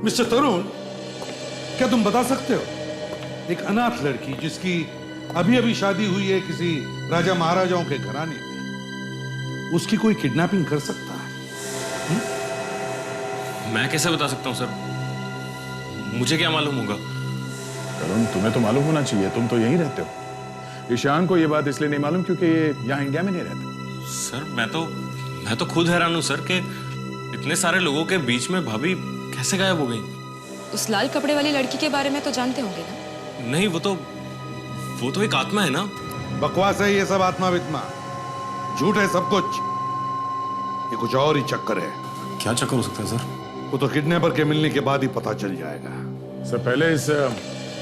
Mister तरुण, क्या तुम बता सकते हो एक अनाथ लड़की जिसकी अभी अभी शादी हुई है किसी राजा महाराजाओं के घराने में, उसकी कोई किडनैपिंग कर सकता है? मैं कैसे बता सकता हूँ सर? मुझे क्या मालूम होगा? तरुण, तुम्हें तो मालूम होना चाहिए, तुम तो यहीं रहते हो। ईशान को ये बात इसलिए नहीं मालूम क्योंकि ये यहाँ इंडिया में नहीं रहते। सर मैं तो खुद हैरान हूँ सर कि इतने सारे लोगों के बीच में भाभी कैसे गायब हो गई। उस लाल कपड़े वाली लड़की के बारे में तो जानते होंगे ना? नहीं, वो तो एक आत्मा है ना। बकवास है ये सब, आत्मा वित्मा झूठ है सब कुछ। ये कुछ और ही चक्कर है। क्या चक्कर हो सकता है सर? वो तो किडनैपर के मिलने के बाद ही पता चल जाएगा। सर पहले इस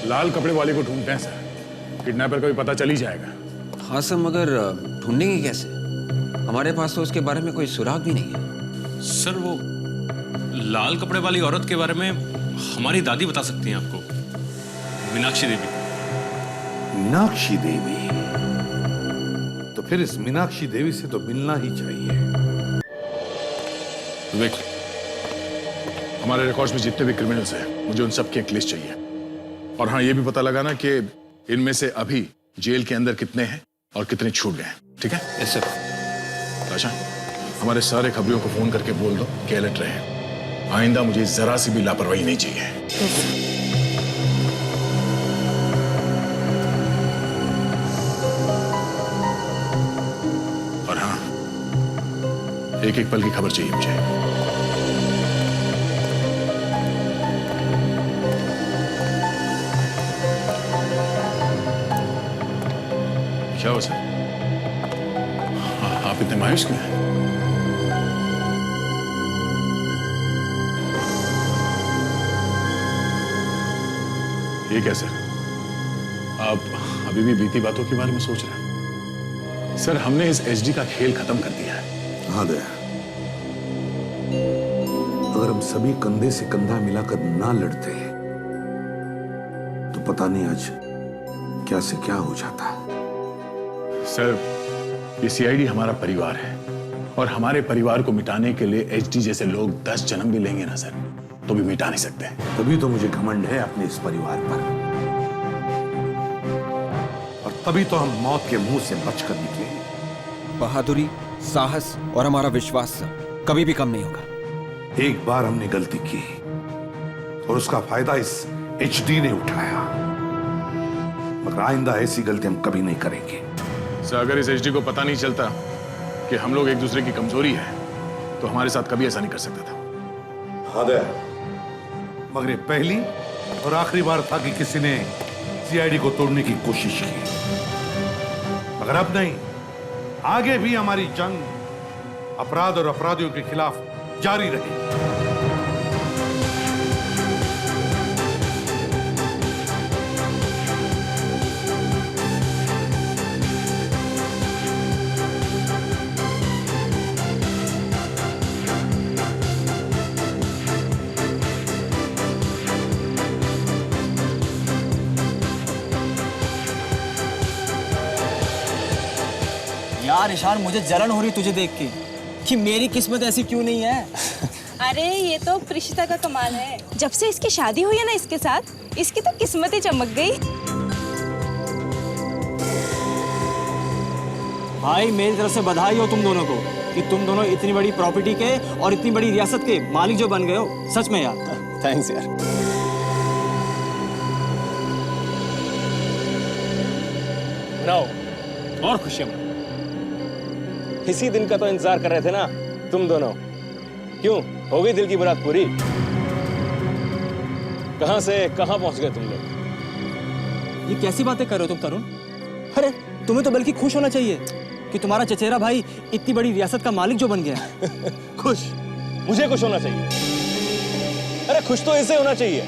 लाल कपड़े वाले को ढूंढते हैं सर, किडनैपर का भी पता चल ही जाएगा। हाँ सर, मगर ढूंढेंगे कैसे? हमारे पास तो उसके बारे में कोई सुराग भी नहीं है। सर वो लाल कपड़े वाली औरत के बारे में हमारी दादी बता सकती हैं आपको, मीनाक्षी देवी। मीनाक्षी देवी? तो फिर इस मीनाक्षी देवी से तो मिलना ही चाहिए। देख, हमारे रिकॉर्ड्स में जितने भी क्रिमिनल्स हैं, मुझे उन सब की एक लिस्ट चाहिए। और हाँ, ये भी पता लगाना कि इनमें से अभी जेल के अंदर कितने हैं और कितने छूट गए हैं। ठीक है? Yes sir. अच्छा, हमारे सारे खबरियों को फोन करके बोल दो कि अलर्ट रहे। आइंदा मुझे जरा सी भी लापरवाही नहीं चाहिए। और हाँ, एक एक पल की खबर चाहिए मुझे। क्या हो सर? आप इतने मायूस क्यों हैं? ये क्या सर? आप अभी भी बीती बातों के बारे में सोच रहे हैं? सर, हमने इस एचडी का खेल खत्म कर दिया है। हाँ दया, अगर हम सभी कंधे से कंधा मिलाकर ना लड़ते तो पता नहीं आज क्या से क्या हो जाता। सर, ये सीआईडी हमारा परिवार है और हमारे परिवार को मिटाने के लिए एचडी जैसे लोग 10 जन्म भी लेंगे ना सर, तो भी मिटा नहीं सकते। तभी तो मुझे घमंड है अपने इस परिवार पर, और तभी तो हम मौत के मुंह से बचकर निकले। बहादुरी, साहस और हमारा विश्वास कभी भी कम नहीं होगा। एक बार हमने गलती की और उसका फायदा इस एचडी ने उठाया, मगर आइंदा ऐसी गलती हम कभी नहीं करेंगे। सर, अगर इस एचडी को पता नहीं चलता कि हम लोग एक दूसरे की कमजोरी है तो हमारे साथ कभी ऐसा नहीं कर सकता था। हाँ दया, मगर ये पहली और आखिरी बार था कि किसी ने सीआईडी को तोड़ने की कोशिश की, मगर अब नहीं। आगे भी हमारी जंग अपराध और अपराधियों के खिलाफ जारी रहेगी। यार ईशान, मुझे जलन हो रही तुझे देख के कि मेरी किस्मत ऐसी क्यों नहीं है। अरे ये तो प्रिशिता का कमाल है। जब से इसकी शादी हुई है ना इसके साथ, इसकी तो किस्मत ही चमक गई। भाई, मेरी तरफ से बधाई हो तुम दोनों को कि तुम दोनों इतनी बड़ी प्रॉपर्टी के और इतनी बड़ी रियासत के मालिक जो बन गए हो। सच में यार, थैंक्स यार। मनाओ और खुशियां मनाओ। इसी दिन का तो इंतजार कर रहे थे ना तुम दोनों। क्यों, हो गई दिल की मुराद पूरी? कहां से कहां पहुंच गए तुम लोग? ये कैसी बातें कर रहे हो तुम तरुण? अरे तुम्हें तो बल्कि खुश होना चाहिए कि तुम्हारा चचेरा भाई इतनी बड़ी रियासत का मालिक जो बन गया। खुश? मुझे खुश होना चाहिए? अरे खुश तो इसे होना चाहिए।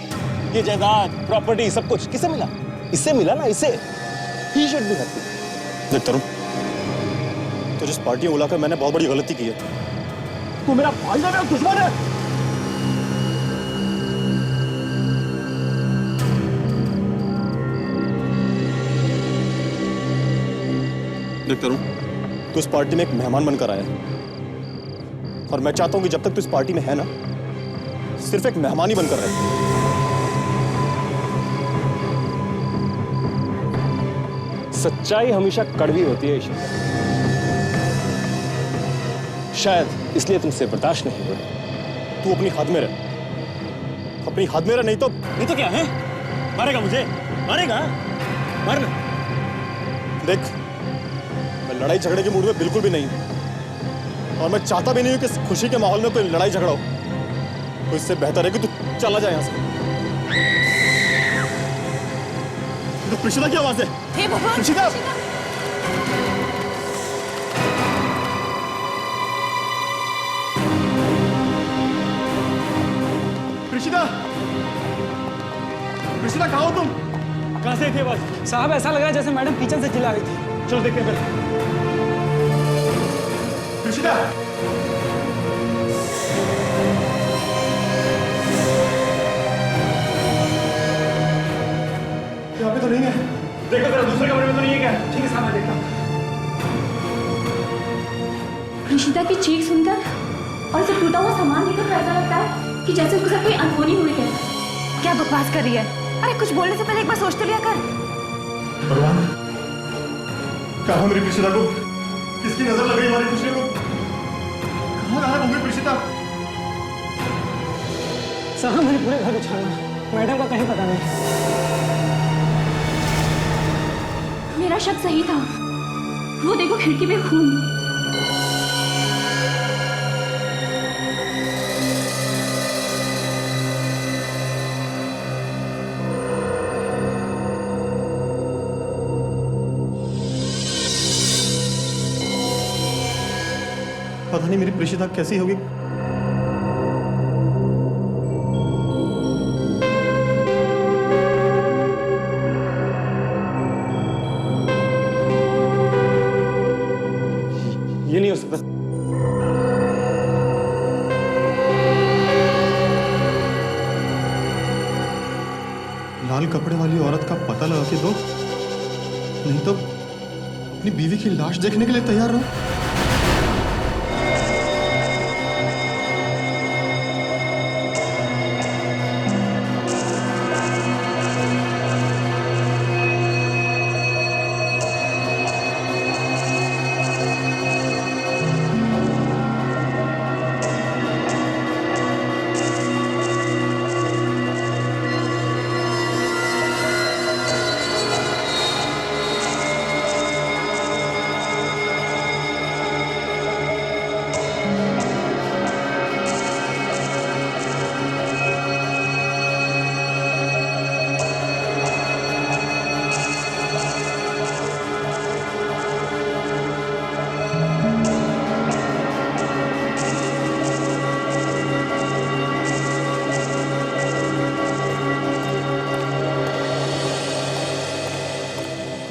ये जायदाद, प्रॉपर्टी, सब कुछ किसे मिला? इससे मिला ना, इसे। He should be happy. देख तरुण, तो जिस पार्टी में बुलाकर मैंने बहुत बड़ी गलती की है। तू मेरा भाई है, मेरा दुश्मन है। देख तरुण, तू इस पार्टी में एक मेहमान बनकर आया है और मैं चाहता हूं कि जब तक तू इस पार्टी में है ना, सिर्फ एक मेहमान ही बनकर रहे। सच्चाई हमेशा कड़वी होती है ईशिता। शायद इसलिए तुमसे बर्दाश्त नहीं हो रही। तू अपनी हद में रह, अपनी हद में रह, नहीं तो क्या है? मारेगा मुझे? मारेगा? मारना। देख, मैं लड़ाई झगड़े के मूड में बिल्कुल भी नहीं हूं, और मैं चाहता भी नहीं हूं कि इस खुशी के माहौल में कोई लड़ाई झगड़ा हो। तो इससे बेहतर है कि तू चला जाए यहां से। तो प्रीशिता की आवाज है। हे भगवान! प्रीशिता! प्रीशिता! प्रीशिता, कहाँ हो तुम? कहाँ से थे बस? साहब ऐसा लग रहा है जैसे मैडम किचन से चिल्ला रही थी। चलो देखते हैं पहले। प्रीशिता! यहाँ पे तो नहीं है। देखो जरा दूसरे कमरे में तो नहीं है क्या? ठीक है साहब, मैं देखता हूँ। ऋषिता की चीख सुनकर और उसे टूटा हुआ सामान देखकर ऐसा लगता है कि जैसे उसके साथ कोई अनहोनी हुई है। क्या बकवास कर रही है? अरे कुछ बोलने से पहले एक बार सोच तो लिया कर। भगवान, कहाँ मेरी प्रीशिता को? किसकी नजर लग गई हमारी खुशी को? कहाँ गायब हो गई प्रीशिता? साहब मैंने पूरे घर को छाना, मैडम का कहीं पता नहीं। मेरा शक सही था, वो देखो खिड़की पे खून। पता नहीं मेरी प्रीशिता कैसी होगी। ये नहीं हो सकता। लाल कपड़े वाली औरत का पता लगा के दो, नहीं तो अपनी बीवी की लाश देखने के लिए तैयार रहो।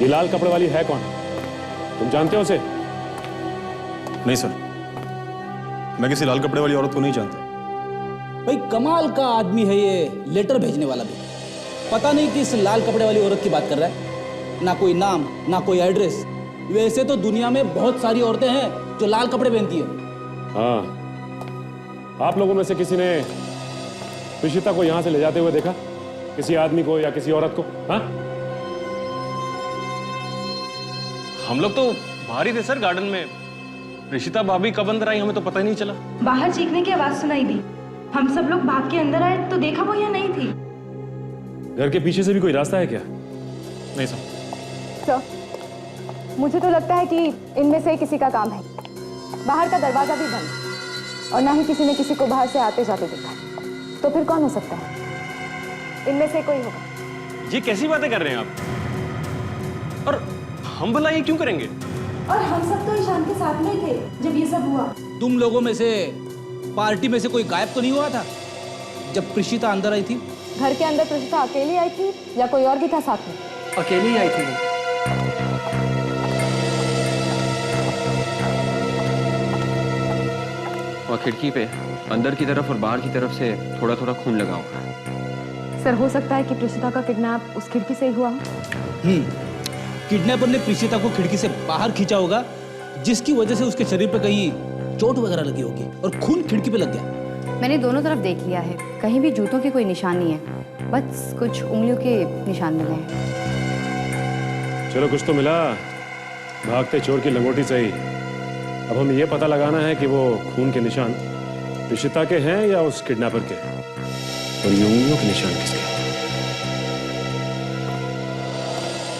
ये लाल कपड़े वाली है कौन? तुम जानते हो उसे? नहीं सर, मैं किसी लाल कपड़े वाली औरत को नहीं जानता। भाई कमाल का आदमी है ये, लेटर भेजने वाला भी। पता नहीं किस लाल कपड़े वाली औरत की बात कर रहा है। ना कोई नाम, ना कोई एड्रेस। वैसे तो दुनिया में बहुत सारी औरतें हैं जो लाल कपड़े पहनती है। हाँ, आप लोगों में से किसी ने प्रीशिता को यहां से ले जाते हुए देखा? किसी आदमी को या किसी औरत को? हाँ? हम लोग तो बाहर ही थे सर, गार्डन में। ऋषिता भाभी कब अंदर आई हमें तो पता ही नहीं चला। बाहर चीखने की आवाज सुनाई दी, हम सब लोग भाग के अंदर आए तो देखा वो यहाँ नहीं थी। घर के पीछे से भी कोई रास्ता है क्या? नहीं सर। सर, मुझे तो लगता है कि इनमें से किसी का काम है। बाहर का दरवाजा भी बंद और ना ही किसी ने किसी को बाहर से आते जाते देखा। तो फिर कौन हो सकता है? इनमें से कोई होगा। ये कैसी बातें कर रहे हैं आप? और हम भला ये क्यों करेंगे? और हम सब तो ईशान के साथ में थे जब ये सब हुआ। तुम लोगों में से पार्टी में से कोई गायब तो नहीं हुआ था जब प्रीशिता अंदर आई थी? घर के अंदर प्रीशिता अकेली आई थी या कोई और भी था साथ में? अकेली आई थी वो। और खिड़की पे अंदर की तरफ और बाहर की तरफ से थोड़ा थोड़ा खून लगा हुआ है। सर, हो सकता है कि प्रीशिता का किडनैप उस खिड़की से ही हुआ हो। किडनैपर ने प्रीशिता को खिड़की से बाहर खींचा होगा, जिसकी वजह से उसके शरीर पर कहीं चोट वगैरह लगी होगी और खून खिड़की पे लग गया। मैंने दोनों तरफ देख लिया है, कहीं भी जूतों की कोई निशान नहीं है, बस कुछ उंगलियों के निशान मिले हैं। चलो कुछ तो मिला, भागते चोर की लंगोटी सही। अब हमें यह पता लगाना है कि वो खून के निशान रिशिता के हैं या उस किडनैपर के, और ये उंगलियों के निशान किसके?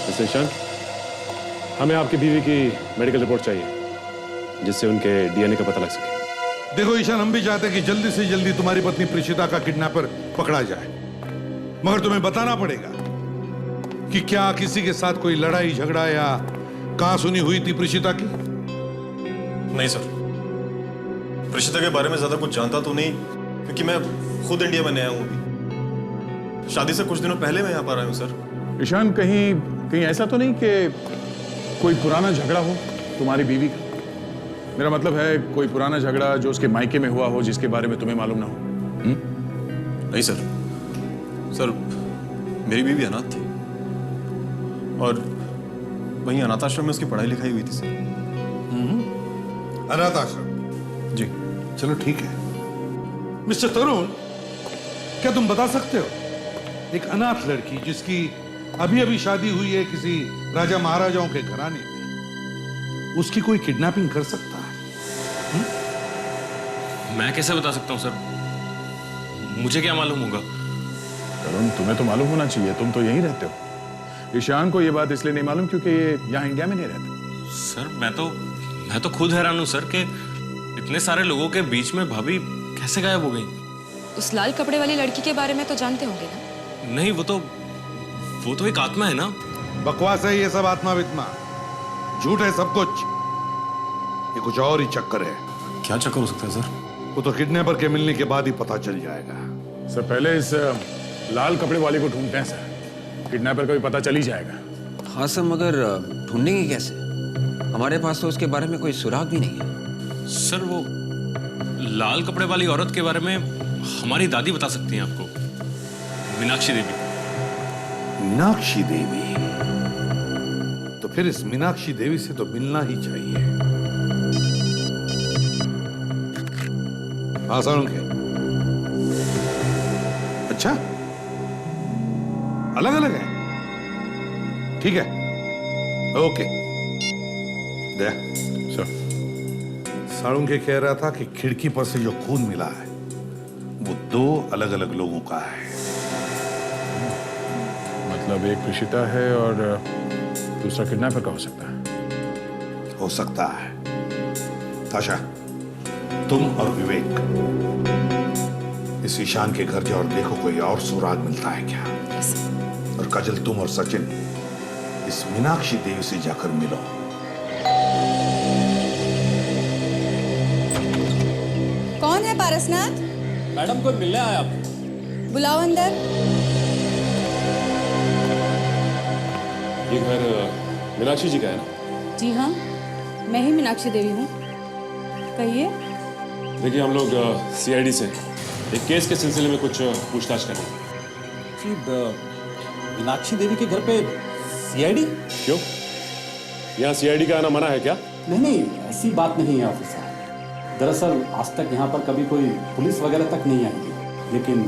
मिस्टर ईशान, हमें आपकी बीवी की मेडिकल रिपोर्ट चाहिए जिससे उनके डीएनए का पता लग सके। देखो ईशान, हम भी चाहते हैं कि जल्दी से जल्दी तुम्हारी पत्नी प्रीशिता का किडनैपर पकड़ा जाए, मगर तुम्हें बताना पड़ेगा कि क्या किसी के साथ कोई लड़ाई झगड़ा या कहासुनी हुई थी प्रीशिता की? नहीं सर, प्रीशिता के बारे में ज्यादा कुछ जानता तो नहीं, क्योंकि मैं खुद इंडिया में नया हूं अभी। शादी से कुछ दिनों पहले मैं यहाँ पर आया हूँ सर। ईशान, कहीं कहीं ऐसा तो नहीं कि कोई पुराना झगड़ा हो तुम्हारी बीवी का? मेरा मतलब है कोई पुराना झगड़ा जो उसके मायके में हुआ हो, जिसके बारे में तुम्हें मालूम ना हो। नहीं सर, सर मेरी बीवी अनाथ थी और वहीं अनाथ आश्रम में उसकी पढ़ाई लिखाई हुई थी सर। अनाथ आश्रम? जी। चलो ठीक है। मिस्टर तरुण, क्या तुम बता सकते हो एक अनाथ लड़की जिसकी अभी अभी शादी हुई है किसी राजा महाराजाओं के घराने में, उसकी कोई किडनैपिंग कर सकता है? मैं कैसे बता सकता हूँ सर, मुझे क्या मालूम होगा? तरुण, तुम्हें तो मालूम होना चाहिए, तुम तो यहीं रहते हो। ईशान को ये बात इसलिए नहीं मालूम क्योंकि ये यहाँ इंडिया में नहीं रहते। सर मैं तो खुद हैरान हूँ सर कि इतने सारे लोगों के बीच में भाभी कैसे गायब हो गई। उस लाल कपड़े वाली लड़की के बारे में तो जानते होंगे ना? नहीं, वो तो एक आत्मा है ना। बकवास है ये सब, आत्मा वित्मा झूठ है सब कुछ। ये कुछ और ही चक्कर है। क्या चक्कर हो सकता है सर? वो तो किडनैपर के मिलने के बाद ही पता चल जाएगा। सर पहले इस लाल कपड़े वाले को ढूंढते हैं सर, किडनैपर का भी पता चल ही जाएगा। हाँ सर, मगर ढूंढेंगे कैसे? हमारे पास तो उसके बारे में कोई सुराग भी नहीं है। सर वो लाल कपड़े वाली औरत के बारे में हमारी दादी बता सकती हैं आपको, मीनाक्षी देवी। मीनाक्षी देवी? तो फिर इस मीनाक्षी देवी से तो मिलना ही चाहिए। हाँ सालुंखे, अच्छा अलग अलग है, ठीक है, ओके। दया सर, सालुंखे कह रहा था कि खिड़की पर से जो खून मिला है वो 2 अलग अलग लोगों का है। मतलब एक प्रीशिता है और दूसरा किडनैपर का हो सकता है। हो सकता है। आशा, तुम और विवेक इस ईशान के घर जाओ और देखो कोई और सुराग मिलता है क्या। और काजल, तुम और सचिन इस मीनाक्षी देवी से जाकर मिलो। कौन है पारसनाथ? मैडम कोई मिलने आया आपको। बुलाओ अंदर। ये घर मीनाक्षी जी का है ना? जी हाँ, मैं ही मीनाक्षी देवी हूँ। कहिए। देखिए, हम लोग सीआईडी से एक केस के सिलसिले में कुछ पूछताछ कर रहे हैं। जी, मीनाक्षी देवी के घर पे सीआईडी? क्यों, यहाँ सीआईडी का आना मना है क्या? नहीं, ऐसी बात नहीं है ऑफिसर। दरअसल आज तक यहाँ पर कभी कोई पुलिस वगैरह तक नहीं आई थी, लेकिन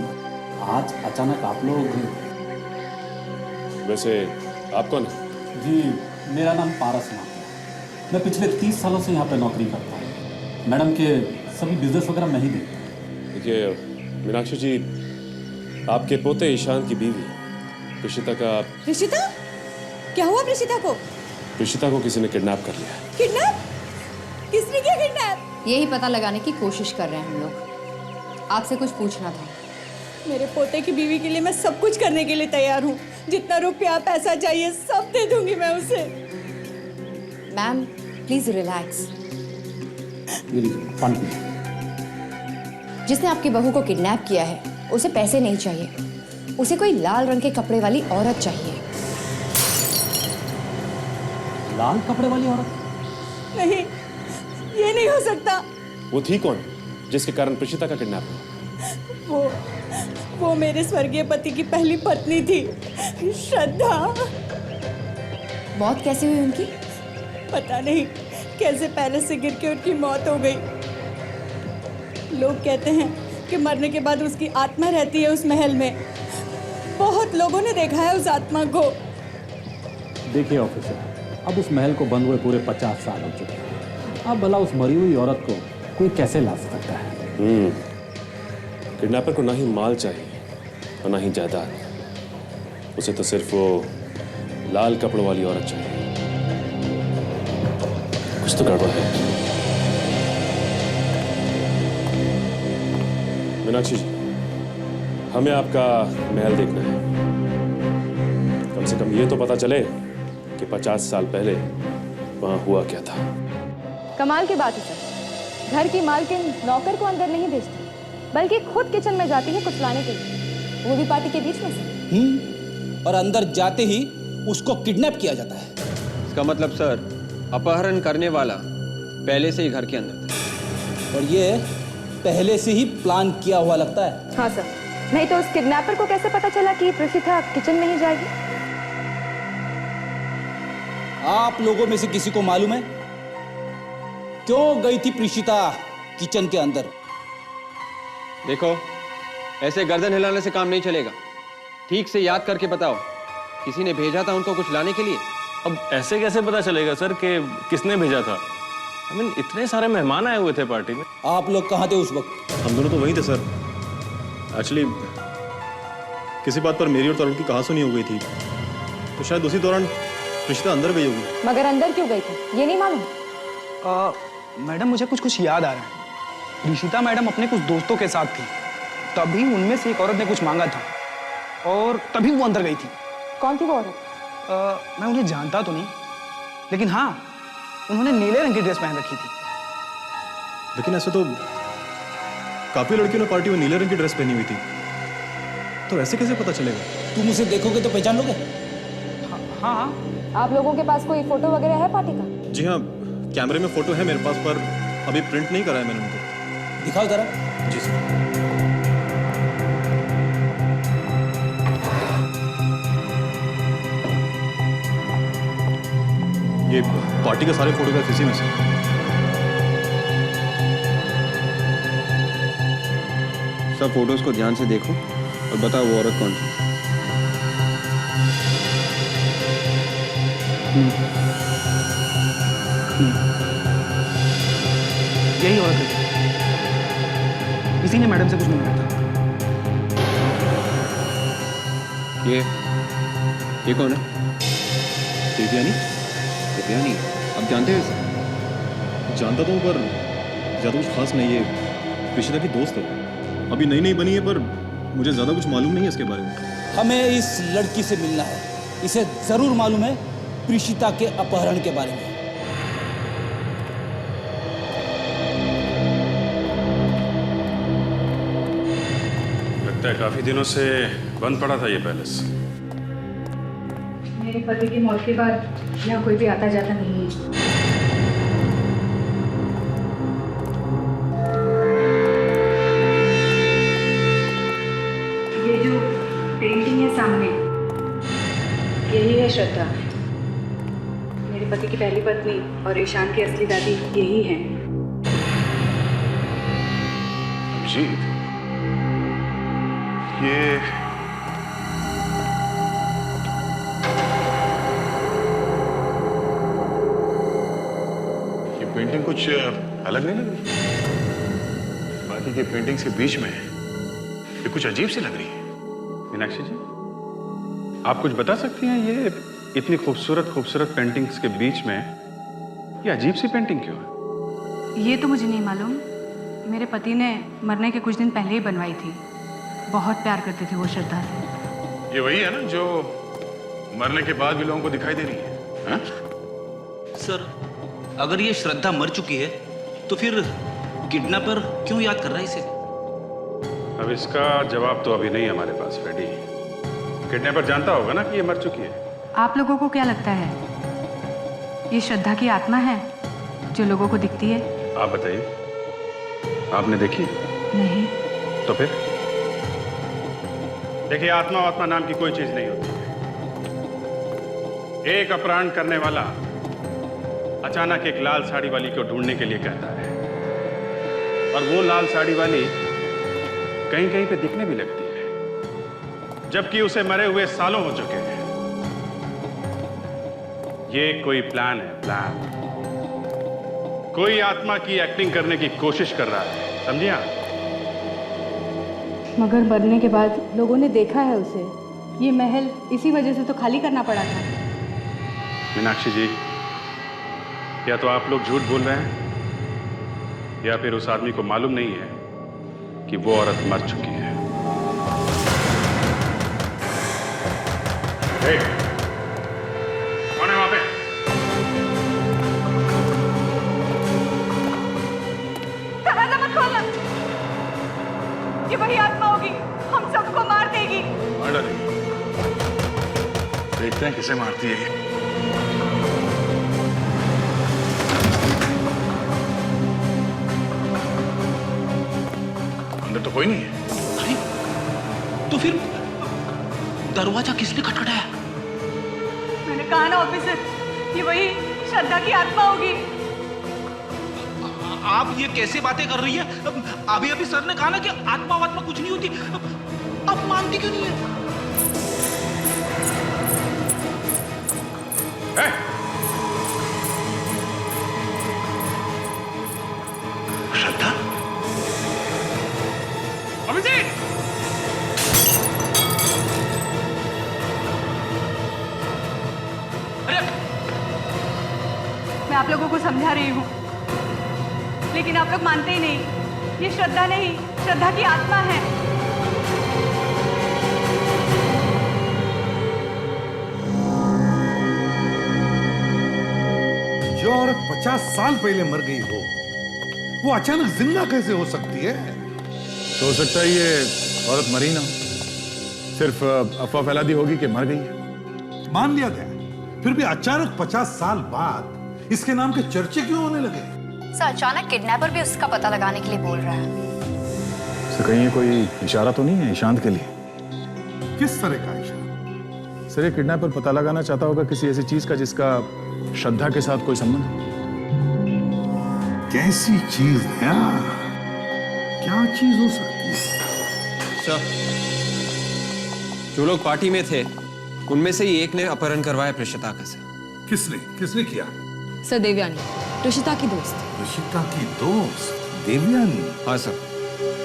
आज अचानक आप लोग। वैसे आप कौन है? जी, मेरा नाम पारसनाथ है। मैं पिछले 30 सालों से यहाँ पे नौकरी करता हूँ। मैडम के सभी बिजनेस वगैरह मैं ही देखता हूँ। देखिए मीनाक्षी जी, आपके पोते ईशान की बीवी प्रीशिता का। प्रीशिता? क्या हुआ प्रीशिता को? प्रीशिता को किसी ने किडनैप कर लिया है। किडनैप? किसने किया किडनैप? यही पता लगाने की कोशिश कर रहे हैं हम लोग। आपसे कुछ पूछना था। मेरे पोते की बीवी के लिए मैं सब कुछ करने के लिए तैयार हूँ। जितना रुपया पैसा चाहिए सब दे दूंगी मैं उसे। Ma'am please relax. जिसने आपकी बहू को किडनैप किया है उसे पैसे नहीं चाहिए, उसे कोई लाल रंग के कपड़े वाली औरत चाहिए। लाल कपड़े वाली औरत? नहीं, ये नहीं हो सकता। वो थी कौन जिसके कारण प्रीशिता का किडनैप हुआ? वो मेरे स्वर्गीय पति की पहली पत्नी थी, श्रद्धा। मौत कैसे हुई उनकी? पता नहीं कैसे पैलेस से गिर के उनकी मौत हो गई। लोग कहते हैं कि मरने के बाद उसकी आत्मा रहती है उस महल में। बहुत लोगों ने देखा है उस आत्मा को। देखिए ऑफिसर, अब उस महल को बंद हुए पूरे 50 साल हो चुके हैं। अब भला उस मरी हुई औरत को कोई कैसे ला सकता है? किडनैपर को ना ही माल चाहिए और ना ही जायदाद, उसे तो सिर्फ वो लाल कपड़ों वाली औरत चाहिए। कुछ तो गड़बड़ है। मीनाक्षी जी, हमें आपका महल देखना है। कम से कम ये तो पता चले कि 50 साल पहले वहां हुआ क्या था। कमाल की बात है सर, घर की मालकिन नौकर को अंदर नहीं भेजती, बल्कि खुद किचन में जाती है कुछ लाने के लिए, वो भी पार्टी के बीच में से। और अंदर जाते ही उसको किडनैप किया जाता है। इसका मतलब सर, अपहरण करने वाला पहले से ही घर के अंदर था। और ये पहले से ही प्लान किया हुआ लगता है। हाँ सर, नहीं तो उस किडनैपर को कैसे पता चला कि प्रीशिता किचन में ही जाएगी? आप लोगों में से किसी को मालूम है क्यों गई थी प्रीशिता किचन के अंदर? देखो, ऐसे गर्दन हिलाने से काम नहीं चलेगा। ठीक से याद करके बताओ, किसी ने भेजा था उनको कुछ लाने के लिए? अब ऐसे कैसे पता चलेगा सर कि किसने भेजा था? I mean, इतने सारे मेहमान आए हुए थे पार्टी में। आप लोग कहाँ थे उस वक्त? हम दोनों तो वहीं थे सर। एक्चुअली किसी बात पर मेरी और तरुण की कहासुनी हो गई थी, तो शायद उसी दौरान प्रीशिता अंदर गई होगी। मगर अंदर क्यों गई थी ये नहीं मालूम? मैडम, मुझे कुछ याद आ रहा है। ऋषिता मैडम अपने कुछ दोस्तों के साथ थी, तभी उनमें से एक औरत ने कुछ मांगा था और तभी वो अंदर गई थी। कौन थी वो औरत? मैं उन्हें जानता तो नहीं, लेकिन हाँ, उन्होंने नीले रंग की ड्रेस पहन रखी थी। लेकिन ऐसे तो काफी लड़कियों ने पार्टी में नीले रंग की ड्रेस पहनी हुई थी, तो ऐसे कैसे पता चलेगा? तुम उसे देखोगे तो पहचान लोगे? हाँ। आप लोगों के पास कोई फोटो वगैरह है पार्टी का? जी हाँ, कैमरे में फोटो है मेरे पास, पर अभी प्रिंट नहीं करा है मैंने उनको। दिखाओ जरा। जी सर। ये पार्टी के सारे फोटोग्राफ इसी में से। सब फोटोज को ध्यान से देखो और बताओ वो औरत कौन थी। यही औरत है, इसी ने मैडम से कुछ मांगा था। ये कौन है? देवयानी? देवयानी? आप जानते हो इसे? जानता तो हूँ, पर ज्यादा कुछ खास नहीं है। प्रीशिता की दोस्त है, अभी नई नई बनी है, पर मुझे ज्यादा कुछ मालूम नहीं है इसके बारे में। हमें इस लड़की से मिलना है, इसे जरूर मालूम है प्रीशिता के अपहरण के बारे में। लगता है काफी दिनों से बंद पड़ा था ये पैलेस। मेरे पति की मौत के बाद यहाँ कोई भी आता जाता नहीं है। ये जो पेंटिंग है सामने, यही है श्रद्धा, मेरे पति की पहली पत्नी और ईशान की असली दादी यही हैं। जी, ये पेंटिंग कुछ अलग नहीं लग रही? बाकी की पेंटिंग्स के बीच में ये कुछ अजीब सी लग रही है। मीनाक्षी जी, आप कुछ बता सकती हैं ये इतनी खूबसूरत पेंटिंग्स के बीच में ये अजीब सी पेंटिंग क्यों है? ये तो मुझे नहीं मालूम, मेरे पति ने मरने के कुछ दिन पहले ही बनवाई थी। बहुत प्यार करते थे वो श्रद्धा से। ये वही है ना जो मरने के बाद भी लोगों को दिखाई दे रही है? हा? सर, अगर ये श्रद्धा मर चुकी है तो फिर किडनैपर क्यों याद कर रहा है इसे? अब इसका जवाब तो अभी नहीं है हमारे पास, फ्रेडी। किडनैपर जानता होगा ना कि ये मर चुकी है। आप लोगों को क्या लगता है ये श्रद्धा की आत्मा है जो लोगों को दिखती है? आप बताइए, आपने देखी? नहीं। तो फिर? देखिए, आत्मा नाम की कोई चीज नहीं होती। एक अपहरण करने वाला अचानक एक लाल साड़ी वाली को ढूंढने के लिए कहता है, और वो लाल साड़ी वाली कहीं कहीं पे दिखने भी लगती है, जबकि उसे मरे हुए सालों हो चुके हैं। ये कोई प्लान है, प्लान। कोई आत्मा की एक्टिंग करने की कोशिश कर रहा है, समझिए आप? मगर मरने के बाद लोगों ने देखा है उसे। ये महल इसी वजह से तो खाली करना पड़ा था। मीनाक्षी जी, या तो आप लोग झूठ बोल रहे हैं या फिर उस आदमी को मालूम नहीं है कि वो औरत मर चुकी है। कौन है वहां पे? दरवाजा मत खोलना। ये वही आत्मा होगी, हम सबको मार देगी। मार डालेगी। देखते हैं किसे मारती है ये। अंदर तो कोई नहीं है। अरे तो फिर दरवाजा किसने खटखटाया? मैंने कहा ना ऑफिसर, ये वही श्रद्धा की आत्मा होगी। आप ये कैसे बातें कर रही है? अभी अभी सर ने कहा ना कि आत्मा वात्मा कुछ नहीं होती। अब मानती क्यों नहीं है? श्रद्धा? अभिजीत! मैं आप लोगों को समझा रही हूँ, लेकिन आप लोग मानते ही नहीं। ये श्रद्धा नहीं, श्रद्धा की आत्मा है। जो औरत 50 साल पहले मर गई हो, वो अचानक जिंदा कैसे हो सकती है? तो हो सकता है ये औरत मरी ना, सिर्फ अफवाह फैला दी होगी कि मर गई है। मान लिया गया, फिर भी अचानक 50 साल बाद इसके नाम के चर्चे क्यों होने लगे? सर, अचानक किडनैपर भी उसका पता लगाने के लिए बोल रहा है। सर, कहीं ये कोई इशारा तो नहीं है ईशांत के लिए? किस तरह का इशारा? सर, ये किडनैपर पता लगाना चाहता होगा किसी ऐसी चीज का जिसका श्रद्धा के साथ कोई संबंध है। कैसी चीज है? क्या चीज हो सकती है? सर, जो लोग पार्टी में थे उनमें से ही एक ने अपहरण करवाया प्रेषिता का। सर, किसने किया? सर, देवयानी, ऋषिता की दोस्त। ऋषिता की दोस्त देवयानी? हाँ सर,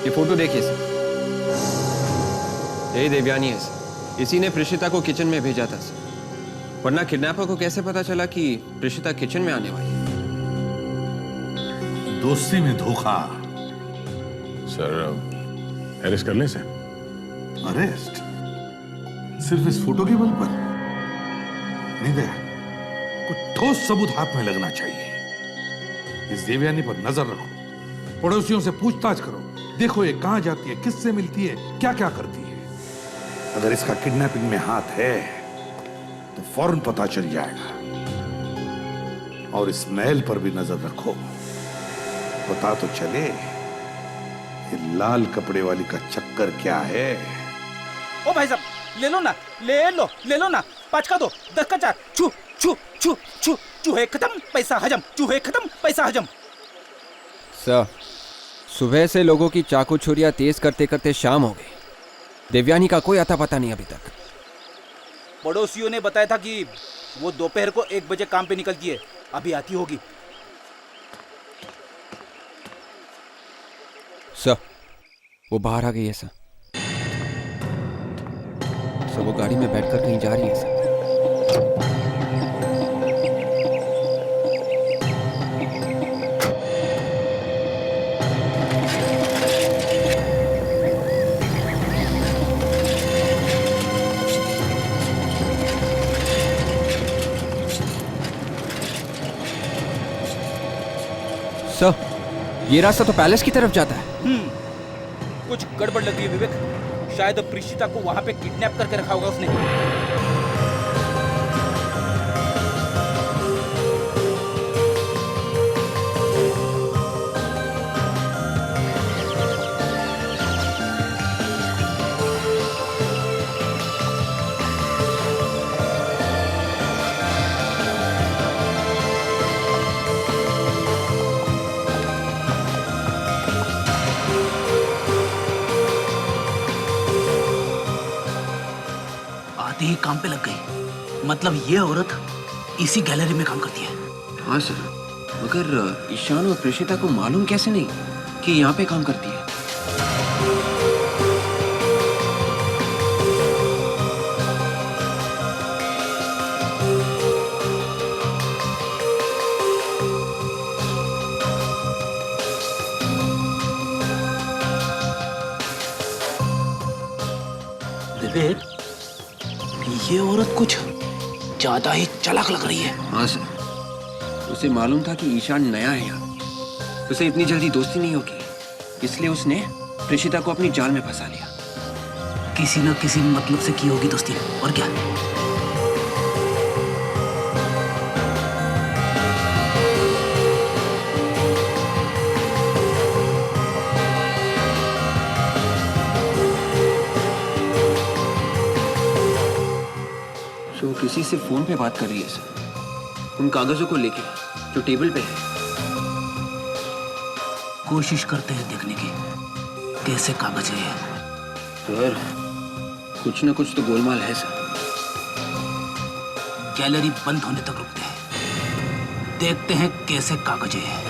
ये फोटो देखिए सर, यही देवयानी है सर। इसी ने प्रेषिता को किचन में भेजा था सर, वरना किडनैपर को कैसे पता चला कि प्रेषिता किचन में आने वाली है? दोस्ती में धोखा। सर, अरेस्ट कर लें इसे? अरेस्ट? सिर्फ इस फोटो के बल पर? नहीं दया, कुछ ठोस सबूत हाथ में लगना चाहिए। इस देवयानी पर नजर रखो, पड़ोसियों से पूछताछ करो, देखो ये कहां जाती है, किससे मिलती है, क्या क्या करती है। अगर इसका किडनैपिंग में हाथ है तो फौरन पता चल जाएगा। और इस महल पर भी नजर रखो, पता तो चले ये लाल कपड़े वाली का चक्कर क्या है। ओ भाई साहब, ले लो ना, ले लो ना, 5 का 2, 10 का 4। छू छू छू छू, चूहे खत्म पैसा हजम, चूहे खत्म पैसा हजम। सर, सुबह से लोगों की चाकू छुरियां तेज करते करते शाम हो गई। देवयानी का कोई अता पता नहीं अभी तक। पड़ोसियों ने बताया था कि वो दोपहर को 1 बजे काम पे निकलती है, अभी आती होगी। सर, वो बाहर आ गई है सर। सर, वो गाड़ी में बैठकर कहीं जा रही है सर। सर, ये रास्ता तो पैलेस की तरफ जाता है। कुछ गड़बड़ लग रही है विवेक, शायद प्रीशिता को वहां पे किडनैप करके रखा होगा उसने। आते ही काम पे लग गई। मतलब ये औरत इसी गैलरी में काम करती है। हाँ सर, मगर ईशान और प्रेषिता को मालूम कैसे नहीं कि यहाँ पे काम करती है? विवेक, ये औरत कुछ ज्यादा ही चालाक लग रही है। हाँ सर, उसे मालूम था कि ईशान नया है यहाँ, उसे इतनी जल्दी दोस्ती नहीं होगी, इसलिए उसने प्रेषिता को अपनी जाल में फंसा लिया। किसी न किसी मतलब से की होगी दोस्ती, और क्या। तो किसी से फोन पे बात कर रही है सर, उन कागजों को लेके जो टेबल पे है। कोशिश करते हैं देखने की कैसे कागज है ये। सर, कुछ ना कुछ तो गोलमाल है सर। गैलरी बंद होने तक रुकते हैं, देखते हैं कैसे कागज है।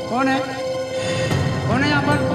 कौन है? कौन है यहाँ पर?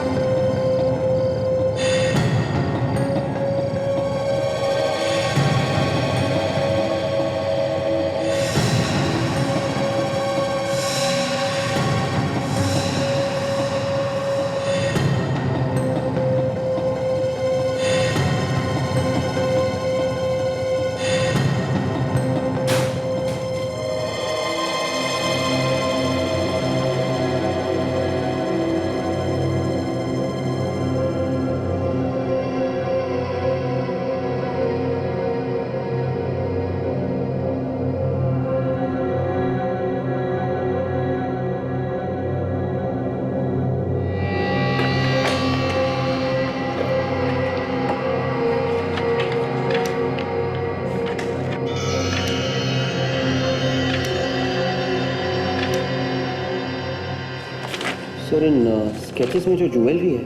सर, इन स्केचेस में जो ज्वेलरी है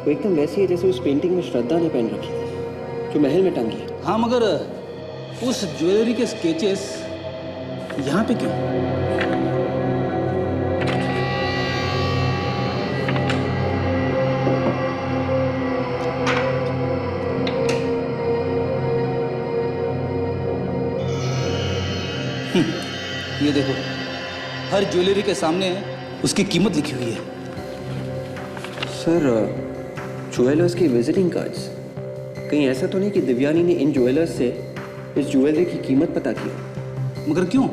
वो एकदम वैसी है जैसे उस पेंटिंग में श्रद्धा ने पहन रखी थी, जो महल में टंगी है। हाँ, मगर उस ज्वेलरी के स्केचेस यहाँ पे क्यों? ये देखो, हर ज्वेलरी के सामने उसकी कीमत लिखी हुई है। सर, ज्वेलर्स की विजिटिंग कार्ड्स, कहीं ऐसा तो नहीं कि दिव्यानी ने इन ज्वेलर्स से इस ज्वेलरी की कीमत पता की? मगर क्यों?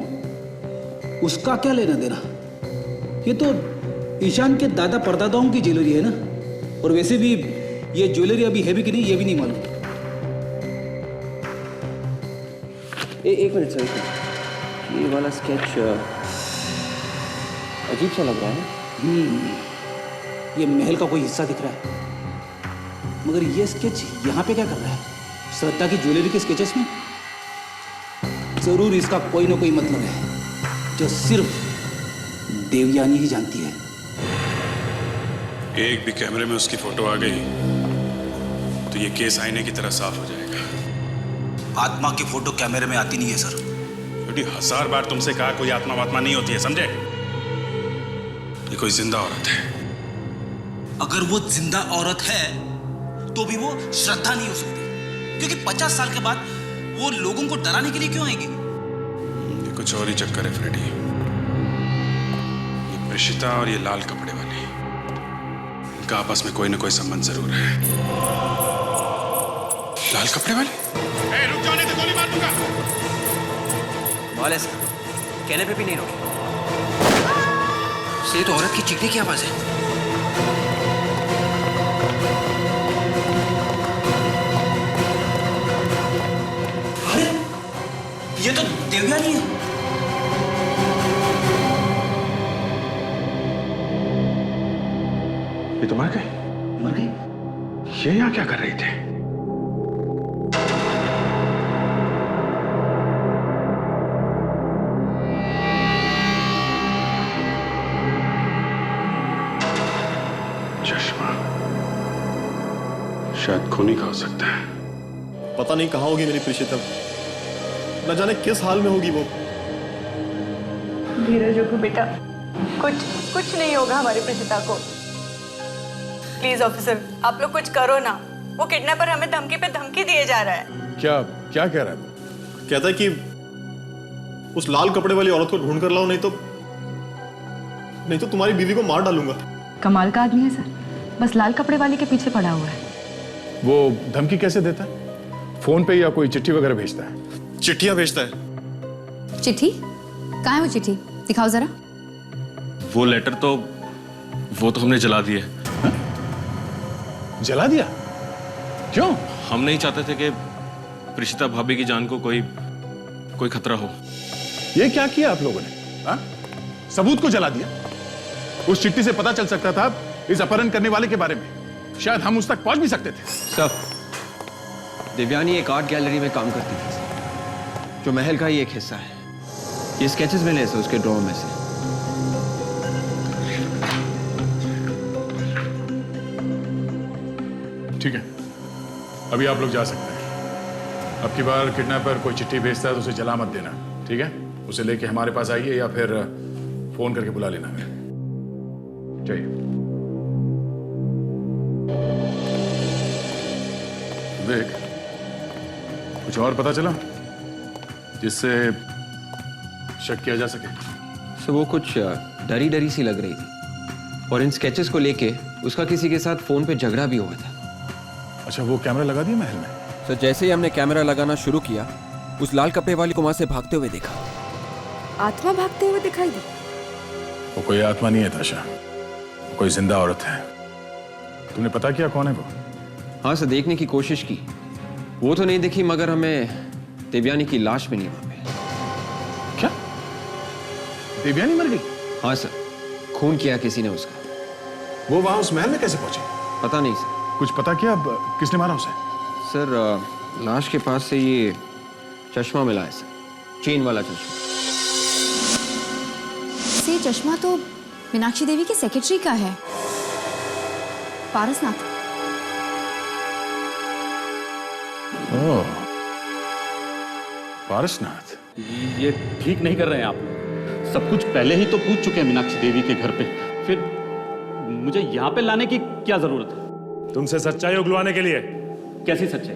उसका क्या लेना देना? ये तो ईशान के दादा परदादाओं की ज्वेलरी है ना। और वैसे भी ये ज्वेलरी अभी है भी कि नहीं ये भी नहीं मालूम। एक मिनट सर, ये वाला स्केच अजीब सा लग रहा है। ये महल का कोई हिस्सा दिख रहा है, मगर ये स्केच यहाँ पे क्या कर रहा है? श्रद्धा की ज्वेलरी के स्केचेस में? जरूर इसका कोई ना कोई मतलब है जो सिर्फ देवयानी ही जानती है। एक भी कैमरे में उसकी फोटो आ गई तो ये केस आईने की तरह साफ हो जाएगा। आत्मा की फोटो कैमरे में आती नहीं है सर। बेटी, 1000 बार तुमसे कहा कोई आत्मा वात्मा नहीं होती है, समझे? ये कोई जिंदा औरत है। अगर वो जिंदा औरत है तो भी वो श्रद्धा नहीं हो सकती, क्योंकि 50 साल के बाद वो लोगों को डराने के लिए क्यों आएगी? ये कुछ और ही चक्कर है फ्रेडी। ये प्रेषिता और ये लाल कपड़े वाली, इनका आपस में कोई ना कोई संबंध जरूर है। लाल कपड़े वाले? रुक जाओ नहीं तो गोली मार दूंगा। वाले सर, कहने पे भी नहीं रोके। ये तो औरत की चीखने की आवाज है। ये तो देवयानी है। ये तो मर गई। मर गई? ये यहाँ क्या कर रही थी? चश्मा शायद खूनी का हो सकता है। पता नहीं कहाँ होगी मेरी प्रीशिता, न जाने किस हाल में होगी वो। धीरज रखो बेटा, कुछ नहीं होगा हमारी प्रीशिता को। प्लीज ऑफिसर, आप लोग कुछ करो ना। वो किडनैपर हमें धमकी पे धमकी दिए जा रहा है। क्या क्या कह रहा है? कहता है कि उस लाल कपड़े वाली औरत को ढूंढ कर लाओ, नहीं तो तुम्हारी बीवी को मार डालूंगा। कमाल का आदमी है सर, बस लाल कपड़े वाले के पीछे पड़ा हुआ है। वो धमकी कैसे देता है? फोन पे या कोई चिट्ठी वगैरह भेजता है? चिट्ठियां भेजता है। चिट्ठी? कहाँ है वो चिट्ठी? दिखाओ जरा। वो लेटर तो हमने जला दिए। जला दिया? क्यों? हम नहीं चाहते थे कि प्रीशिता भाभी की जान को कोई खतरा हो। ये क्या किया आप लोगों ने? हा? सबूत को जला दिया? उस चिट्ठी से पता चल सकता था इस अपहरण करने वाले के बारे में। शायद हम उस तक पहुंच भी सकते थे। सर, देवयानी एक आर्ट गैलरी में काम करती थी, जो महल का ही एक हिस्सा है। ये स्केचेस मिले से उसके ड्रॉर में से। ठीक है, अभी आप लोग जा सकते हैं। अब की बार किडनैपर कोई चिट्ठी भेजता है तो उसे जला मत देना, ठीक है? उसे लेके हमारे पास आइए या फिर फोन करके बुला लेना है। चाहिए देख, कुछ और पता चला जिससे शक किया जा सके? सो वो कुछ डरी डरी सी लग रही थी, और इन स्केचेस को लेके उसका किसी के साथ फोन पे झगड़ा भी हुआ था। अच्छा, वो कैमरा लगा दिया महल में? सर, जैसे ही हमने कैमरा लगाना शुरू किया, उस लाल कपड़े वाली को वहां से भागते हुए देखा। आत्मा भागते हुए दिखाई दी? वो कोई आत्मा नहीं है ताशा, वो कोई जिंदा औरत है। तुमने पता किया कौन है वो? हाँ सर, देखने की कोशिश की। वो तो नहीं दिखी, मगर हमें देवयानी की लाश मिली वहां पे। क्या? देवयानी मर गई? हाँ सर, खून किया किसी ने उसका। वो वहां उस महल में कैसे पहुंची? पता नहीं सर। कुछ पता किया अब किसने मारा उसे? सर, लाश के पास से ये चश्मा मिला है सर, चेन वाला चश्मा। ये चश्मा तो मीनाक्षी देवी के सेक्रेटरी का है, पारसनाथ। ओह, पारसनाथ। ये ठीक नहीं कर रहे हैं आप। सब कुछ पहले ही तो पूछ चुके हैं मीनाक्षी देवी के घर पे, फिर मुझे यहाँ पे लाने की क्या जरूरत है? तुमसे सच्चाई उगलवाने के लिए। कैसी सच्चाई?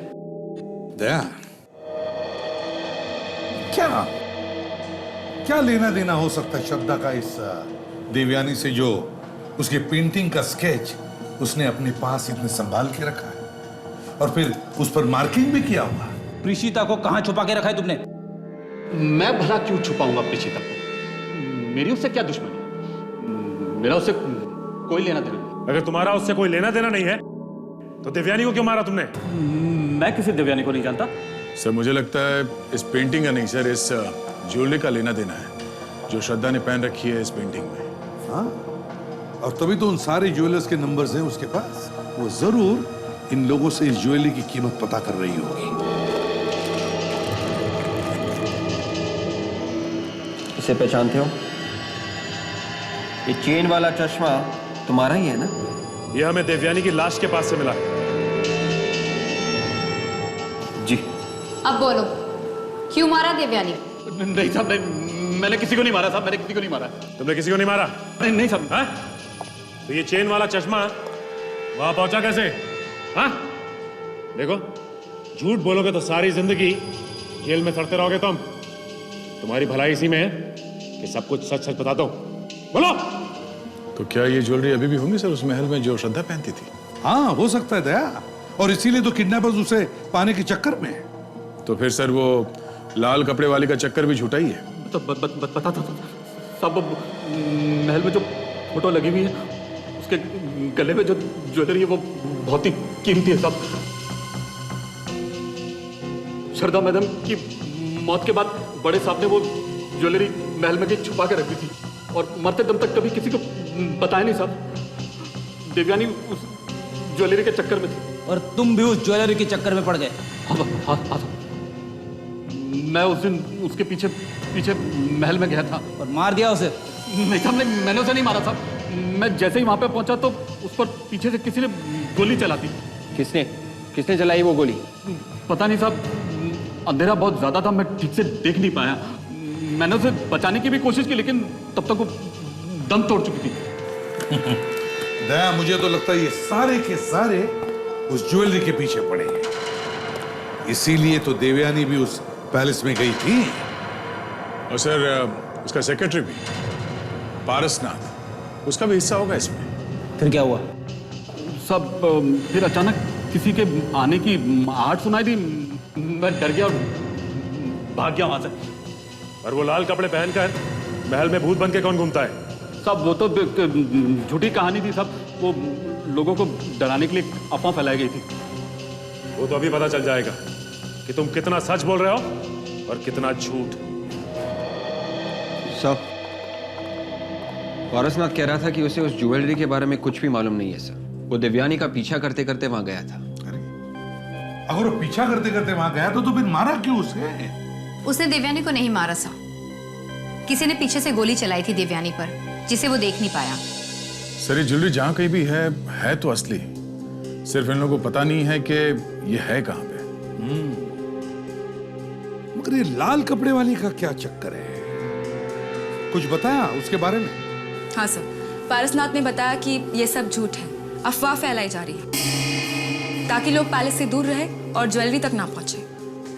दया, क्या लेना देना हो सकता है श्रद्धा का इस देवयानी से, जो उसके पेंटिंग का स्केच उसने अपने पास इतने संभाल के रखा है और फिर उस पर मार्किंग भी किया हुआ? प्रीशिता को कहां छुपा के रखा है तुमने? मैं भला क्यों छुपाऊंगा प्रीशिता को? मेरी उससे क्या दुश्मनी? मेरा उससे कोई लेना देना नहीं। अगर तुम्हारा उससे कोई लेना देना नहीं है तो देवयानी को क्यों मारा तुमने? मैं किसी देवयानी को नहीं जानता। सर, मुझे लगता है इस पेंटिंग का नहीं सर, इस ज्वेलरी का लेना देना है जो श्रद्धा ने पहन रखी है इस पेंटिंग में। हाँ, और तभी तो उन सारे ज्वेलर्स के नंबर्स हैं उसके पास। वो जरूर इन लोगों से इस ज्वेलरी की कीमत पता कर रही होगी। इसे पहचानते हो? ये चेन वाला चश्मा तुम्हारा ही है ना? ये हमें देवयानी की लाश के पास से मिला है। जी। अब बोलो, क्यों मारा देवयानी? नहीं साहब, नहीं, मैंने किसी को नहीं मारा साहब, मैंने किसी को नहीं मारा। तुमने किसी को नहीं मारा? नहीं साहब। हाँ? तो ये चेन वाला चश्मा वहां पहुंचा कैसे? हाँ? देखो, झूठ बोलोगे तो सारी जिंदगी जेल में सड़ते रहोगे तुम। तुम्हारी भलाई इसी में है कि सब कुछ सच सच बता दो। बोलो। तो क्या ये ज्वेलरी अभी भी होंगी सर उस महल में जो श्रद्धा पहनती थी? हाँ, हो सकता है दया, और इसीलिए तो किडनैपर्स उसे पाने के चक्कर में है। तो फिर सर वो लाल कपड़े वाली का चक्कर भी झूठा ही है? तो बता दो सब। महल में जो फोटो लगी हुई है उसके गले में जो ज्वेलरी है वो बहुत ही कीमती है सब। श्रद्धा मैडम की मौत के बाद बड़े साहब ने वो ज्वेलरी महल में कहीं छुपा के रख दी थी और मरते दम तक कभी किसी को बताया नहीं साहब। देवयानी उस ज्वेलरी के चक्कर में थी। और तुम भी उस ज्वेलरी के चक्कर में पड़ गए? हाँ। मैं उस दिन उसके पीछे पीछे महल में गया था। और मार दिया उसे? नहीं साहब, मैंने उसे नहीं मारा साहब। मैं जैसे ही वहां पे पहुंचा तो उस पर पीछे से किसी ने गोली चला दी। किसने चलाई वो गोली? पता नहीं साहब, अंधेरा बहुत ज्यादा था, मैं ठीक से देख नहीं पाया। मैंने उसे बचाने की भी कोशिश की लेकिन तब तक वो दम तोड़ चुकी थी। दया, मुझे तो लगता है ये सारे के सारे उस ज्वेलरी के पीछे पड़े हैं। इसीलिए तो देवयानी भी उस पैलेस में गई थी। और सर उसका सेक्रेटरी भी पारसनाथ, उसका भी हिस्सा होगा इसमें। फिर क्या हुआ? सब फिर अचानक किसी के आने की आहट सुनाई दी। मैं डर गया और भाग गया वहां से। और वो लाल कपड़े पहनकर महल में भूत बन के कौन घूमता है? सब वो तो झूठी कहानी थी सब। वो लोगों को डराने के लिए अफवाह फैलाई गई थी। वो तो अभी पता चल जाएगा कि तुम कितना सच बोल रहे हो और कितना झूठ। सर, पारसनाथ कह रहा था कि उसे उस ज्वेलरी के बारे में कुछ भी मालूम नहीं है सर। वो देवयानी का पीछा करते करते वहां गया था। अगर वो पीछा करते करते वहां गया तो फिर मारा क्यों उसे? उसने देवयानी को नहीं मारा सा। किसी ने पीछे से गोली चलाई थी देवयानी पर, जिसे वो देख नहीं पाया। सर ये ज्वेलरी जहां कहीं भी है तो असली। सिर्फ इन लोगों को पता नहीं है कि ये है कहां पे। मगर ये लाल कपड़े वाली का क्या चक्कर है? कुछ बताया उसके बारे में? हाँ सर, पारसनाथ ने बताया कि ये सब झूठ है, अफवाह फैलाई जा रही है ताकि लोग पैलेस से दूर रहे और ज्वेलरी तक ना पहुंचे।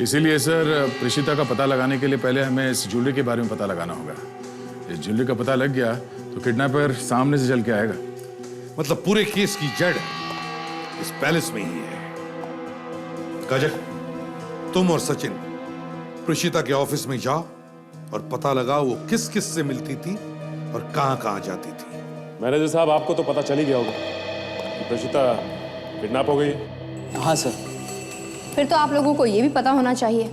इसीलिए सर प्रीशिता का पता लगाने के लिए पहले हमें इस ज्वेलरी के बारे में पता लगाना होगा। इस ज्वेलरी का पता लग गया तो किडनैपर सामने से चल के आएगा। मतलब पूरे केस की जड़ इस पैलेस में ही है। काजल, तुम और सचिन प्रीशिता के ऑफिस में जाओ और पता लगाओ वो किस किस से मिलती थी और कहां कहां जाती थी। मैनेजर साहब, आपको तो पता चल ही गया होगा कि प्रीशिता किडनैप हो गई। हाँ सर। फिर तो आप लोगों को ये भी पता होना चाहिए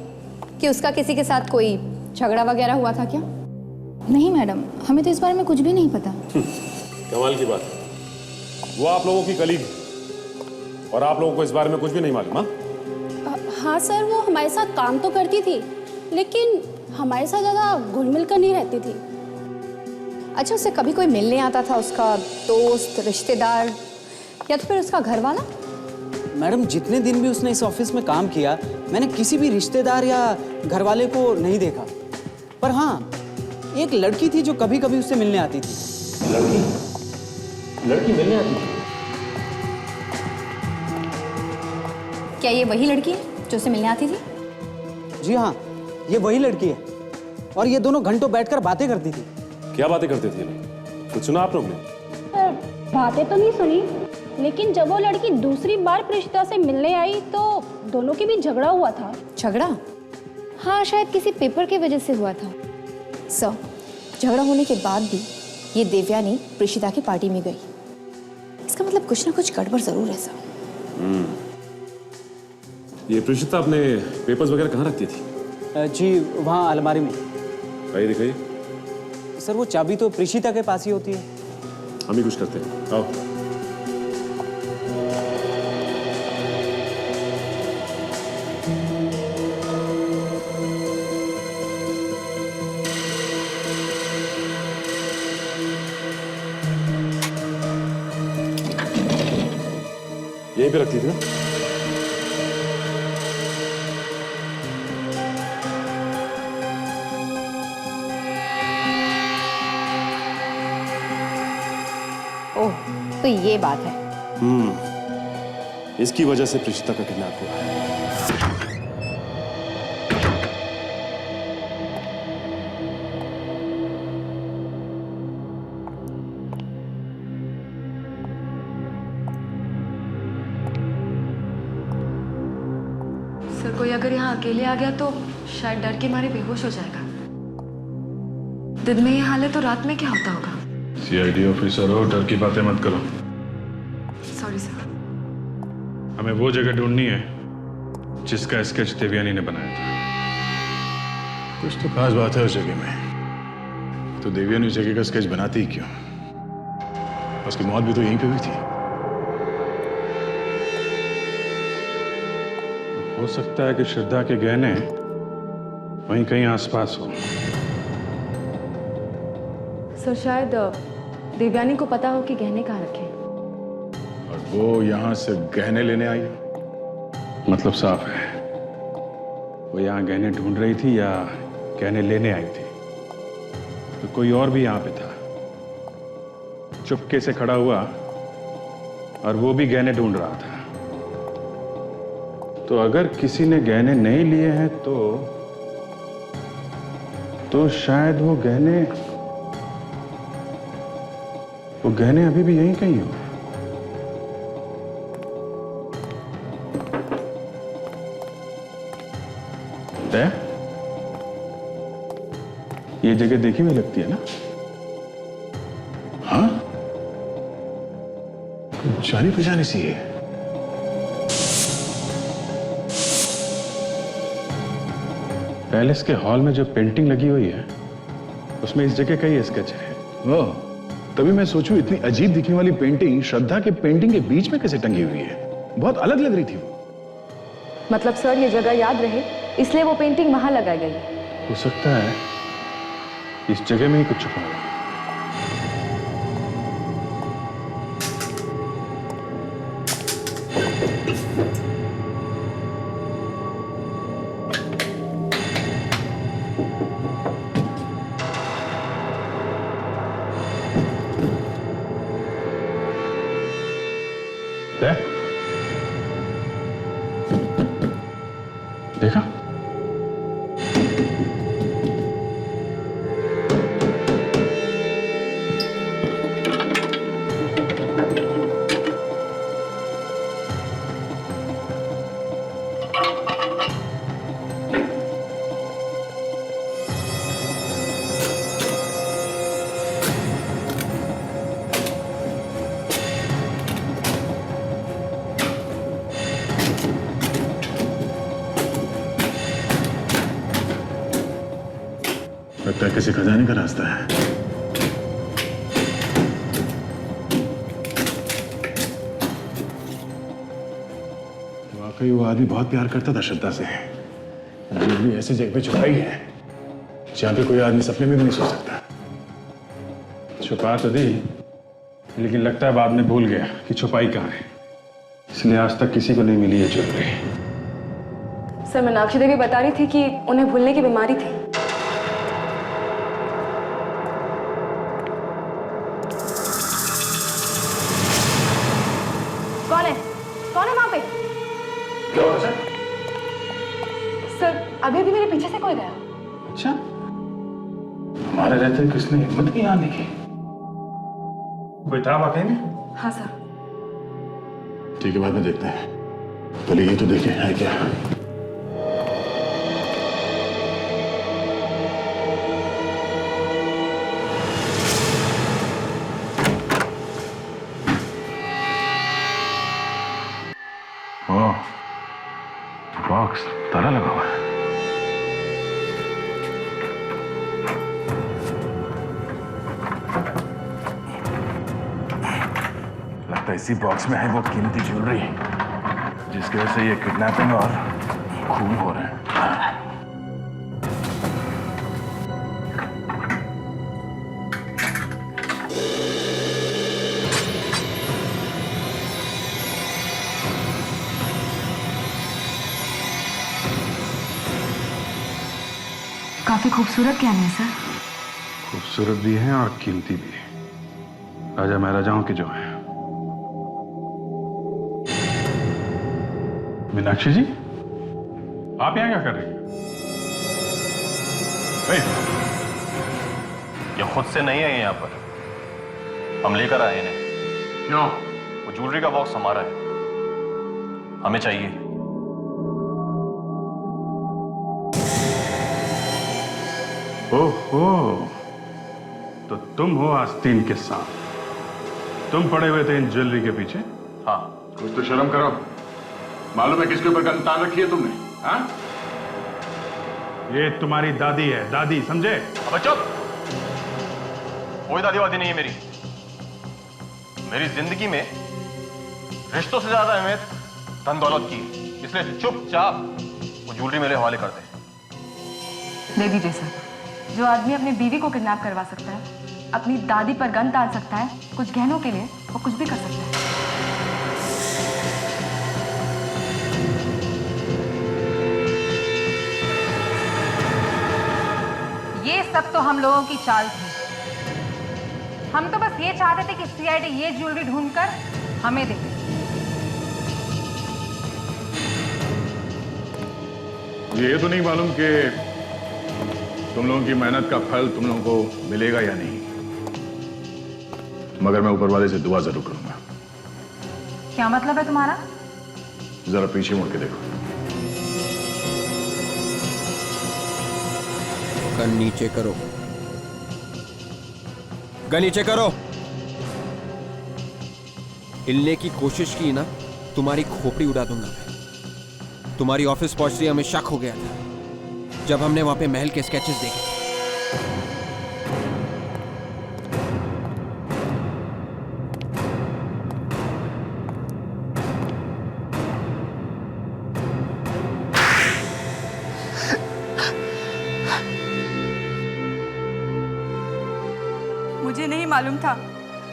कि उसका किसी के साथ कोई झगड़ा वगैरह हुआ था क्या? नहीं मैडम, हमें तो इस बारे में कुछ भी नहीं पता। कमाल की बात है। वो आप लोगों की कलीग है और आप लोगों को इस बारे में कुछ भी नहीं मालूम? हाँ सर, वो हमारे साथ काम तो करती थी लेकिन हमारे साथ ज़्यादा घुल मिल कर नहीं रहती थी। अच्छा, उससे कभी कोई मिलने आता था? उसका दोस्त, रिश्तेदार या तो फिर उसका घर वाला? मैडम, जितने दिन भी उसने इस ऑफिस में काम किया, मैंने किसी भी रिश्तेदार या घर वाले को नहीं देखा। पर हाँ, एक लड़की थी जो कभी कभी उससे मिलने आती थी। लड़की मिलने आती थी? क्या ये वही लड़की है जो उससे मिलने आती थी? जी हाँ, ये वही लड़की है। और ये दोनों घंटों बैठकर बातें करती थी। क्या बातें करते थे लोग? कुछ सुना आप लोग ने? बातें तो नहीं सुनी, लेकिन जब वो लड़की दूसरी बार प्रीशिता से मिलने आई तो दोनों के बीच झगड़ा हुआ था। झगड़ा? हाँ, शायद किसी पेपर की वजह से हुआ था। सर, झगड़ा होने के बाद भी ये देवयानी प्रीशिता की पार्टी में गई। इसका मतलब कुछ ना कुछ गड़बड़ जरूर है सर। ये प्रीशिता अपने पेपर्स वगैरह कहाँ रखती थी? जी, वहाँ अलमारी में। आइए दिखाइए। सर, वो चाबी तो प्रीशिता के पास ही होती है। हम ही कुछ करते हैं, आओ। यहीं पे रखती थी ना? ओह, तो ये बात है। इसकी वजह से प्रीशिता का किडनैप हुआ है। सर, कोई अगर यहाँ अकेले आ गया तो शायद डर के मारे बेहोश हो जाएगा। दिन में ये हाल है तो रात में क्या होता होगा? सीआईडी ऑफिसर हो, डर की बातें मत करो। Sorry sir. हमें वो जगह ढूंढनी है जिसका स्केच देवयानी ने बनाया था। कुछ तो खास बात है उस जगह में। तो देवियानी उस जगह का स्केच बनाती ही क्यों? उसकी मौत भी तो यहीं पे हुई थी। हो सकता है कि श्रद्धा के गहने वहीं कहीं आसपास हो। सर शायद देवयानी को पता हो कि गहने कहाँ रखे हैं। और वो यहाँ से गहने लेने आई? मतलब साफ है, वो यहाँ गहने ढूंढ रही थी या गहने लेने आई थी। तो कोई और भी यहाँ पे था, चुपके से खड़ा हुआ और वो भी गहने ढूंढ रहा था। तो अगर किसी ने गहने नहीं लिए हैं तो शायद वो गहने अभी भी यहीं कहीं हो। ये जगह देखी हुई लगती है ना? हाँ, जानी पहचानी सी है। पैलेस के हॉल में जो पेंटिंग लगी हुई है उसमें इस जगह का ही स्केच है। ओह, तभी मैं सोचूं इतनी अजीब दिखने वाली पेंटिंग श्रद्धा के पेंटिंग के बीच में कैसे टंगी हुई है? बहुत अलग लग रही थी वो। मतलब सर ये जगह याद रहे इसलिए वो पेंटिंग वहां लगाई गई। हो सकता है इस जगह में ही कुछ छुपा है। देखा? लगता है किसी खजाने का रास्ता है। वाकई वो आदमी बहुत प्यार करता था श्रद्धा से। ज्वेलरी ऐसी जगह पे छुपाई है जहां पे कोई आदमी सपने में भी नहीं सो सकता। छुपा तो दी, लेकिन लगता है बाद में भूल गया कि छुपाई कहाँ है, इसलिए आज तक किसी को नहीं मिली है ज्वेलरी। सर मीनाक्षी देवी बता रही थी कि उन्हें भूलने की बीमारी थी। कौन है वहां पे? क्या हुआ सर? सर अभी भी मेरे पीछे से कोई गया। अच्छा, हमारे रहते किसने हिम्मत की आने की? कोई था वाकई में? हाँ सर। ठीक है, बाद में देखते हैं, पहले ये तो देखें है क्या। बॉक्स ताला लगा हुआ है। लगता है इसी बॉक्स में है वो कीमती ज्वेलरी जिसकी वजह से ये किडनैपिंग और खून हो रहे हैं। काफी खूबसूरत गहने हैं सर। खूबसूरत भी हैं और कीमती भी हैं, राजा महाराजाओं के जो हैं। मीनाक्षी जी, आप यहाँ क्या कर रही हैं? ये खुद से नहीं है यहाँ पर, हम लेकर आए इन्हें। क्यों? वो ज्वेलरी का बॉक्स हमारा है, हमें चाहिए। ओहो, तो तुम हो आस्तीन के साथ, तुम पड़े हुए थे इन ज्वेलरी के पीछे? हाँ। कुछ तो शर्म करो, मालूम है किसके ऊपर गन तान रखी है तुमने? हाँ? ये तुम्हारी दादी है, दादी, समझे? अब चुप। कोई दादी वादी नहीं है मेरी। मेरी जिंदगी में रिश्तों से ज्यादा अहमियत धन दौलत की, इसलिए चुपचाप वो ज्वेलरी मेरे हवाले कर दे। दे दीजिए सर। जो आदमी अपनी बीवी को किडनैप करवा सकता है, अपनी दादी पर गन तान सकता है, कुछ गहनों के लिए वो कुछ भी कर सकता है। ये सब तो हम लोगों की चाल थी। हम तो बस ये चाहते थे कि सीआईडी ये ज्वेलरी ढूंढकर हमें दे दे। ये तो नहीं मालूम कि तुम लोगों की मेहनत का फल तुम लोगों को मिलेगा या नहीं, मगर मैं ऊपर वाले से दुआ जरूर करूंगा। क्या मतलब है तुम्हारा? जरा पीछे मुड़ के देखो। गन नीचे करो, गन नीचे करो। हिलने की कोशिश की ना, तुम्हारी खोपड़ी उड़ा दूंगा मैं। तुम्हारी ऑफिस पहुंचते ही हमें शक हो गया था जब हमने वहां पे महल के स्केचेस देखे। मुझे नहीं मालूम था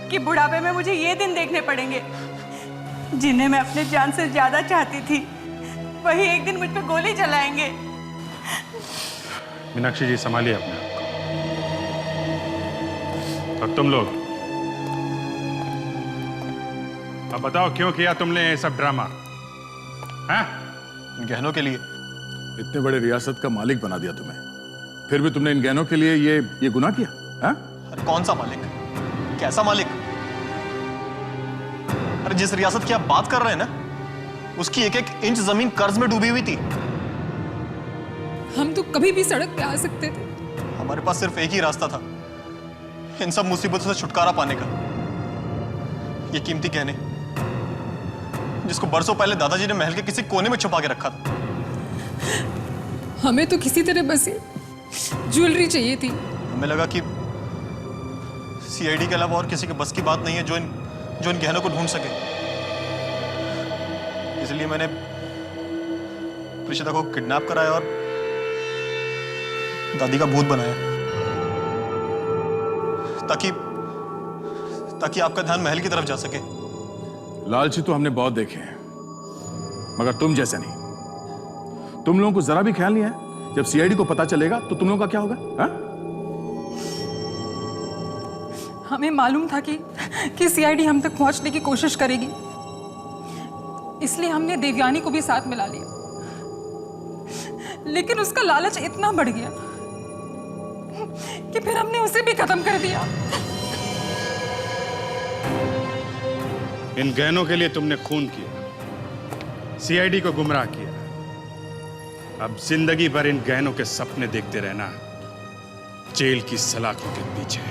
कि बुढ़ापे में मुझे ये दिन देखने पड़ेंगे जिन्हें मैं अपने जान से ज्यादा चाहती थी, वही एक दिन मुझ पे गोली चलाएंगे। मीनाक्षी जी, संभालिए अपने आप को। और तुम लोग अब बताओ, क्यों किया तुमने ये सब ड्रामा? हैं? गहनों के लिए। इतने बड़े रियासत का मालिक बना दिया तुम्हें, फिर भी तुमने इन गहनों के लिए ये गुनाह किया? हैं? अरे कौन सा मालिक? कैसा मालिक? अरे जिस रियासत की आप बात कर रहे हैं ना, उसकी एक एक इंच जमीन कर्ज में डूबी हुई थी। हम तो कभी भी सड़क पे आ सकते थे। हमारे पास सिर्फ एक ही रास्ता था इन सब मुसीबतों से छुटकारा पाने का। ये कीमती गहने जिसको बरसों पहले दादाजी ने महल के किसी कोने में छुपा के रखा था। हमें तो किसी तरह बस ज्वेलरी चाहिए थी। हमें लगा कि सीआईडी के अलावा और किसी के बस की बात नहीं है जो इन गहनों को ढूंढ सके। इसलिए मैंने प्रीशिता को किडनैप कराया और दादी का भूत बनाया, ताकि आपका ध्यान महल की तरफ जा सके। लालची तो हमने बहुत देखे हैं, मगर तुम जैसे नहीं। तुम लोगों को जरा भी ख्याल नहीं है जब सीआईडी को पता चलेगा तो तुम लोगों का क्या होगा? हा? हमें मालूम था कि सीआईडी हम तक पहुंचने की कोशिश करेगी, इसलिए हमने देवयानी को भी साथ मिला लिया। लेकिन उसका लालच इतना बढ़ गया कि फिर हमने उसे भी खत्म कर दिया। इन गहनों के लिए तुमने खून किया, सीआईडी को गुमराह किया। अब जिंदगी भर इन गहनों के सपने देखते रहना, जेल की सलाखों के पीछे।